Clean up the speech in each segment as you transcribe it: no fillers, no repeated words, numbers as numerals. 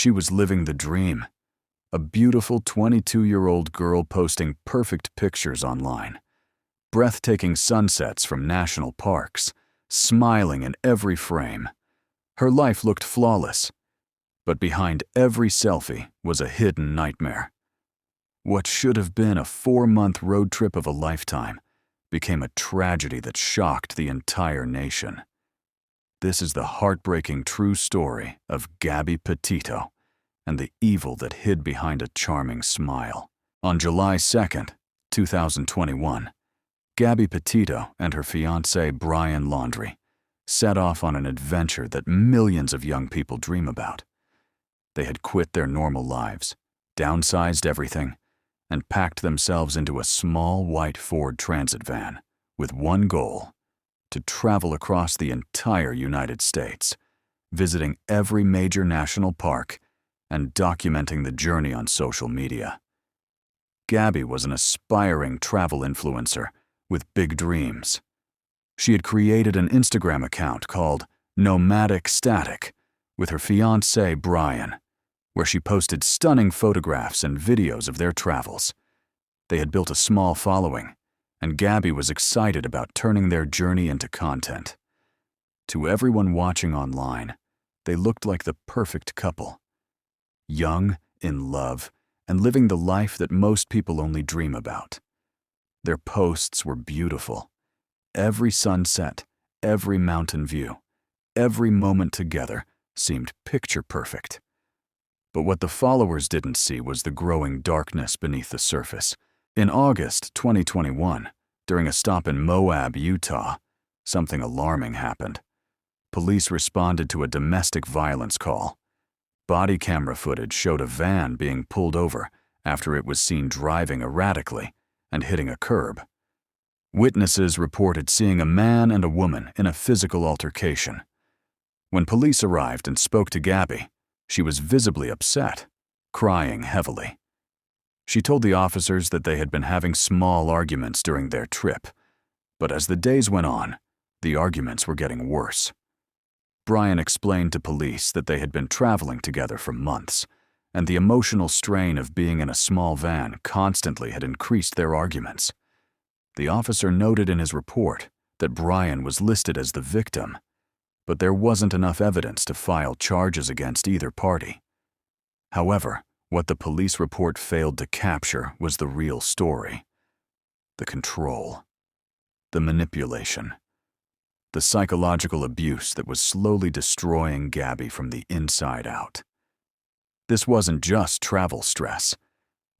She was living the dream. A beautiful 22-year-old girl posting perfect pictures online. Breathtaking sunsets from national parks, smiling in every frame. Her life looked flawless, but behind every selfie was a hidden nightmare. What should have been a 4-month road trip of a lifetime became a tragedy that shocked the entire nation. This is the heartbreaking true story of Gabby Petito and the evil that hid behind a charming smile. On July 2nd, 2021, Gabby Petito and her fiancé Brian Laundrie set off on an adventure that millions of young people dream about. They had quit their normal lives, downsized everything, and packed themselves into a small white Ford Transit van with one goal: to travel across the entire United States, visiting every major national park and documenting the journey on social media. Gabby was an aspiring travel influencer with big dreams. She had created an Instagram account called Nomadic Static with her fiancé Brian, where she posted stunning photographs and videos of their travels. They had built a small following, and Gabby was excited about turning their journey into content. To everyone watching online, they looked like the perfect couple. Young, in love, and living the life that most people only dream about. Their posts were beautiful. Every sunset, every mountain view, every moment together seemed picture perfect. But what the followers didn't see was the growing darkness beneath the surface. In August 2021, during a stop in Moab, Utah, something alarming happened. Police responded to a domestic violence call. Body camera footage showed a van being pulled over after it was seen driving erratically and hitting a curb. Witnesses reported seeing a man and a woman in a physical altercation. When police arrived and spoke to Gabby, she was visibly upset, crying heavily. She told the officers that they had been having small arguments during their trip, but as the days went on, the arguments were getting worse. Brian explained to police that they had been traveling together for months, and the emotional strain of being in a small van constantly had increased their arguments. The officer noted in his report that Brian was listed as the victim, but there wasn't enough evidence to file charges against either party. However, what the police report failed to capture was the real story. The control, the manipulation, the psychological abuse that was slowly destroying Gabby from the inside out. This wasn't just travel stress.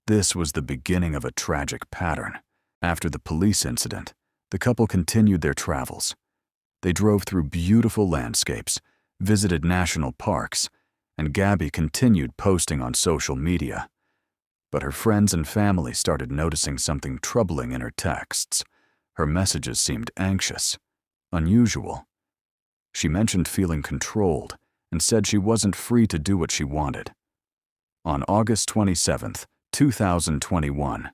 This was the beginning of a tragic pattern. After the police incident, the couple continued their travels. They drove through beautiful landscapes, visited national parks, and Gabby continued posting on social media. But her friends and family started noticing something troubling in her texts. Her messages seemed anxious, unusual. She mentioned feeling controlled and said she wasn't free to do what she wanted. On August 27, 2021,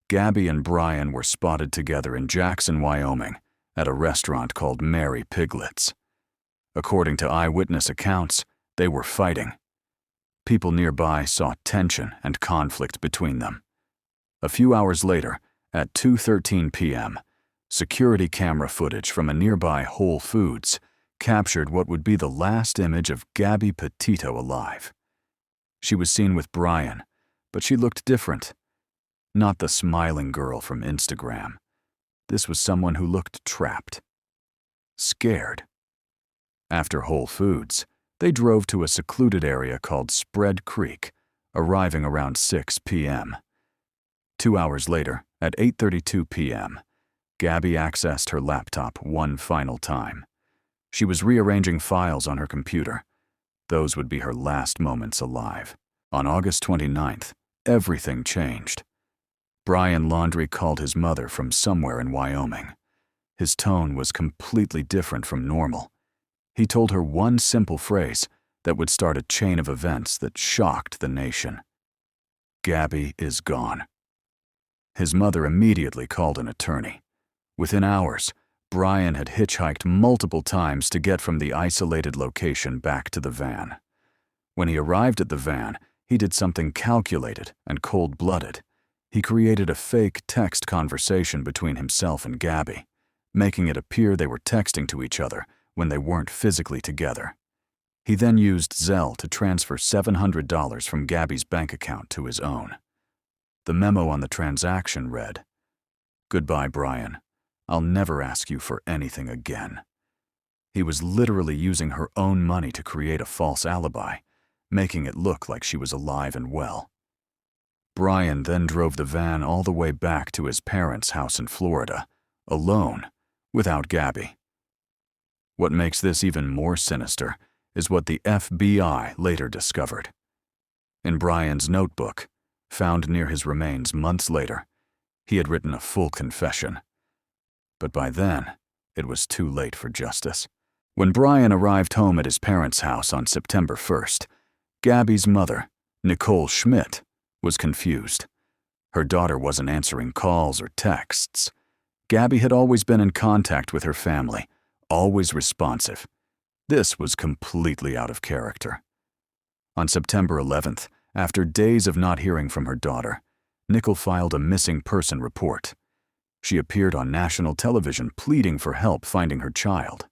Gabby and Brian were spotted together in Jackson, Wyoming, at a restaurant called Mary Piglet's. According to eyewitness accounts, they were fighting. People nearby saw tension and conflict between them. A few hours later, at 2:13 p.m., security camera footage from a nearby Whole Foods captured what would be the last image of Gabby Petito alive. She was seen with Brian, but she looked different. Not the smiling girl from Instagram. This was someone who looked trapped, scared. After Whole Foods, they drove to a secluded area called Spread Creek, arriving around 6 p.m. 2 hours later, at 8:32 p.m., Gabby accessed her laptop one final time. She was rearranging files on her computer. Those would be her last moments alive. On August 29th, everything changed. Brian Laundrie called his mother from somewhere in Wyoming. His tone was completely different from normal. He told her one simple phrase that would start a chain of events that shocked the nation. Gabby is gone. His mother immediately called an attorney. Within hours, Brian had hitchhiked multiple times to get from the isolated location back to the van. When he arrived at the van, he did something calculated and cold-blooded. He created a fake text conversation between himself and Gabby, making it appear they were texting to each other when they weren't physically together. He then used Zelle to transfer $700 from Gabby's bank account to his own. The memo on the transaction read, "Goodbye, Brian. I'll never ask you for anything again." He was literally using her own money to create a false alibi, making it look like she was alive and well. Brian then drove the van all the way back to his parents' house in Florida, alone, without Gabby. What makes this even more sinister is what the FBI later discovered. In Brian's notebook, found near his remains months later, he had written a full confession. But by then, it was too late for justice. When Brian arrived home at his parents' house on September 1st, Gabby's mother, Nicole Schmidt, was confused. Her daughter wasn't answering calls or texts. Gabby had always been in contact with her family, always responsive. This was completely out of character. On September 11th, after days of not hearing from her daughter, Nicole filed a missing person report. She appeared on national television pleading for help finding her child.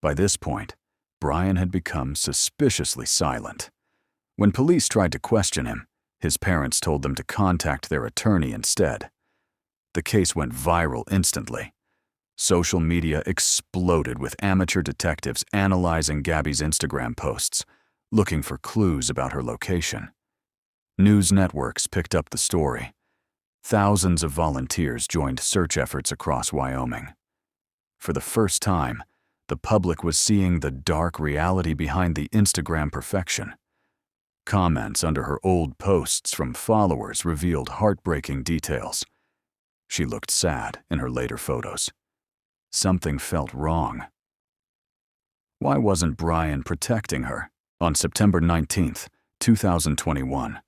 By this point, Brian had become suspiciously silent. When police tried to question him, his parents told them to contact their attorney instead. The case went viral instantly. Social media exploded with amateur detectives analyzing Gabby's Instagram posts, looking for clues about her location. News networks picked up the story. Thousands of volunteers joined search efforts across Wyoming. For the first time, the public was seeing the dark reality behind the Instagram perfection. Comments under her old posts from followers revealed heartbreaking details. She looked sad in her later photos. Something felt wrong. Why wasn't Brian protecting her? On September 19th, 2021,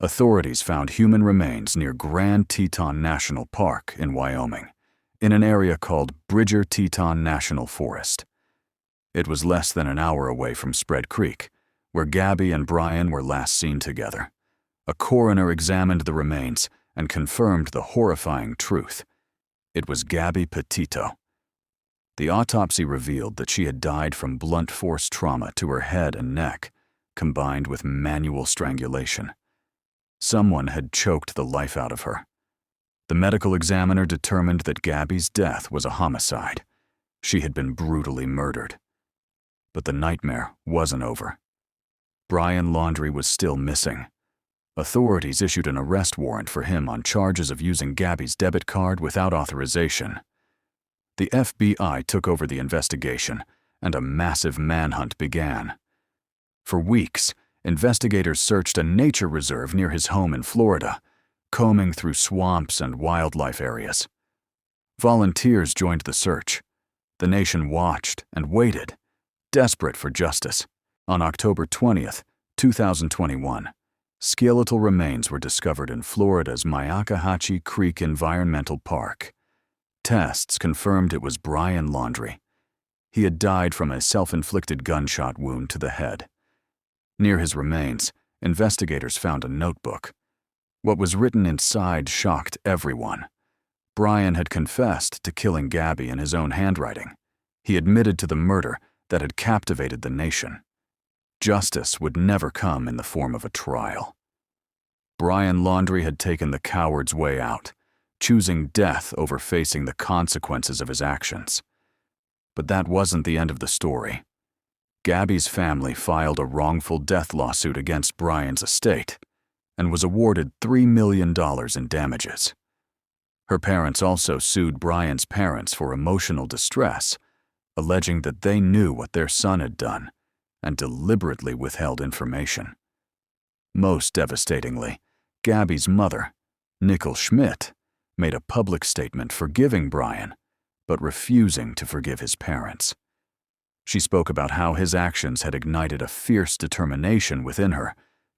authorities found human remains near Grand Teton National Park in Wyoming, in an area called Bridger-Teton National Forest. It was less than an hour away from Spread Creek, where Gabby and Brian were last seen together. A coroner examined the remains and confirmed the horrifying truth. It was Gabby Petito. The autopsy revealed that she had died from blunt force trauma to her head and neck, combined with manual strangulation. Someone had choked the life out of her. The medical examiner determined that Gabby's death was a homicide. She had been brutally murdered. But the nightmare wasn't over. Brian Laundrie was still missing. Authorities issued an arrest warrant for him on charges of using Gabby's debit card without authorization. The FBI took over the investigation, and a massive manhunt began. For weeks, investigators searched a nature reserve near his home in Florida, combing through swamps and wildlife areas. Volunteers joined the search. The nation watched and waited, desperate for justice. On October 20th, 2021, skeletal remains were discovered in Florida's Myakkahatchee Creek Environmental Park. Tests confirmed it was Brian Laundrie. He had died from a self-inflicted gunshot wound to the head. Near his remains, investigators found a notebook. What was written inside shocked everyone. Brian had confessed to killing Gabby in his own handwriting. He admitted to the murder that had captivated the nation. Justice would never come in the form of a trial. Brian Laundrie had taken the coward's way out, choosing death over facing the consequences of his actions. But that wasn't the end of the story. Gabby's family filed a wrongful death lawsuit against Brian's estate and was awarded $3 million in damages. Her parents also sued Brian's parents for emotional distress, alleging that they knew what their son had done and deliberately withheld information. Most devastatingly, Gabby's mother, Nicole Schmidt, made a public statement forgiving Brian, but refusing to forgive his parents. She spoke about how his actions had ignited a fierce determination within her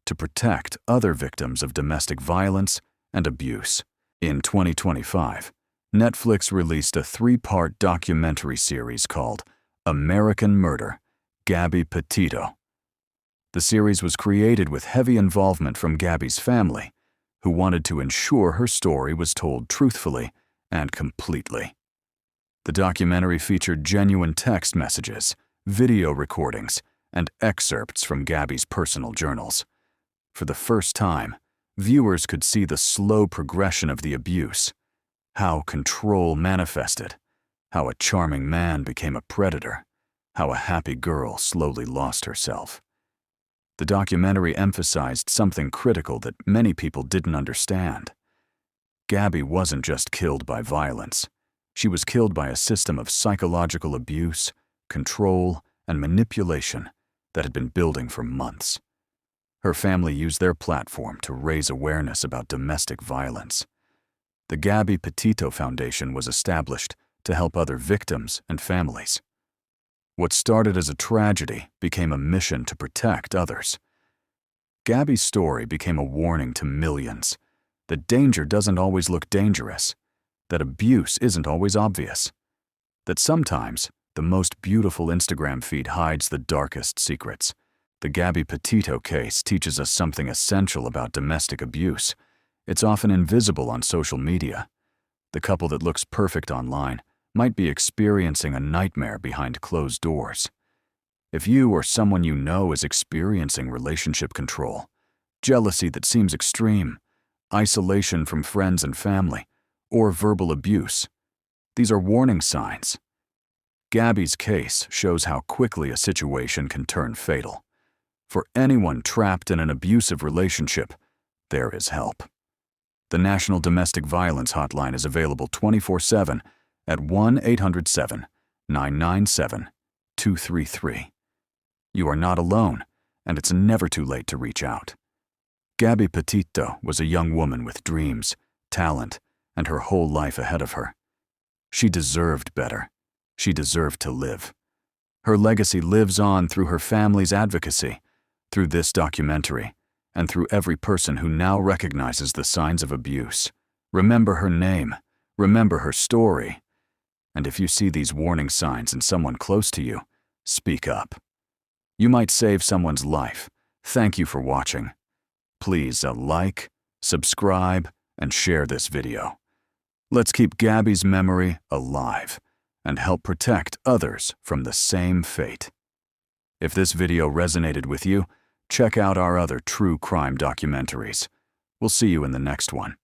to protect other victims of domestic violence and abuse. In 2025, Netflix released a 3-part documentary series called American Murder, Gabby Petito. The series was created with heavy involvement from Gabby's family, who wanted to ensure her story was told truthfully and completely. The documentary featured genuine text messages, video recordings, and excerpts from Gabby's personal journals. For the first time, viewers could see the slow progression of the abuse, how control manifested, how a charming man became a predator, how a happy girl slowly lost herself. The documentary emphasized something critical that many people didn't understand. Gabby wasn't just killed by violence. She was killed by a system of psychological abuse, control, and manipulation that had been building for months. Her family used their platform to raise awareness about domestic violence. The Gabby Petito Foundation was established to help other victims and families. What started as a tragedy became a mission to protect others. Gabby's story became a warning to millions that danger doesn't always look dangerous, that abuse isn't always obvious, that sometimes the most beautiful Instagram feed hides the darkest secrets. The Gabby Petito case teaches us something essential about domestic abuse. It's often invisible on social media. The couple that looks perfect online might be experiencing a nightmare behind closed doors. If you or someone you know is experiencing relationship control, jealousy that seems extreme, isolation from friends and family, or verbal abuse, these are warning signs. Gabby's case shows how quickly a situation can turn fatal. For anyone trapped in an abusive relationship, there is help. The National Domestic Violence Hotline is available 24/7 at 1-800-7-997-233. You are not alone, and it's never too late to reach out. Gabby Petito was a young woman with dreams, talent, and her whole life ahead of her. She deserved better. She deserved to live. Her legacy lives on through her family's advocacy, through this documentary, and through every person who now recognizes the signs of abuse. Remember her name. Remember her story. And if you see these warning signs in someone close to you, speak up. You might save someone's life. Thank you for watching. Please like, subscribe, and share this video. Let's keep Gabby's memory alive and help protect others from the same fate. If this video resonated with you, check out our other true crime documentaries. We'll see you in the next one.